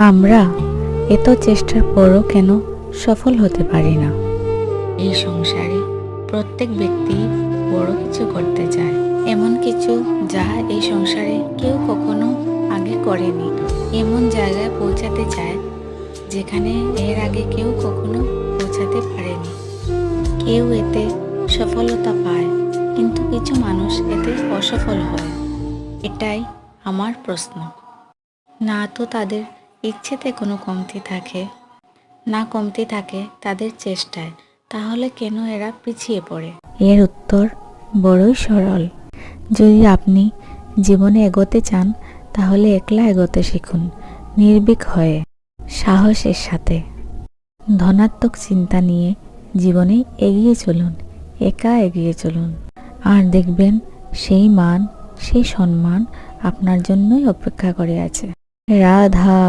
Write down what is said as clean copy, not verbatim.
আমরা এত চেষ্টার পরও কেন সফল হতে পারি না? এই সংসারে প্রত্যেক ব্যক্তি বড় কিছু করতে চায়, এমন কিছু যা এই সংসারে কেউ কখনো আগে করেনি। এমন জায়গায় পৌঁছাতে চায় যেখানে এর আগে কেউ কখনো পৌঁছাতে পারেনি। কেউ এতে সফলতা পায়, কিন্তু কিছু মানুষ এতে অসফল হয়। এটাই আমার প্রশ্ন। না তো তাদের ইচ্ছেতে কোনো কমতি থাকে, না কমতি থাকে তাদের চেষ্টায়, তাহলে কেন এরা পিছিয়ে পড়ে? এর উত্তর বড়ই সরল। যদি আপনি জীবনে এগোতে চান, তাহলে একলা এগোতে শিখুন, নির্ভীক হয়ে, সাহসের সাথে। ধনাত্মক চিন্তা নিয়ে জীবনে এগিয়ে চলুন, একা এগিয়ে চলুন, আর দেখবেন সেই মান, সেই সম্মান আপনার জন্যই অপেক্ষা করে আছে। রাধা।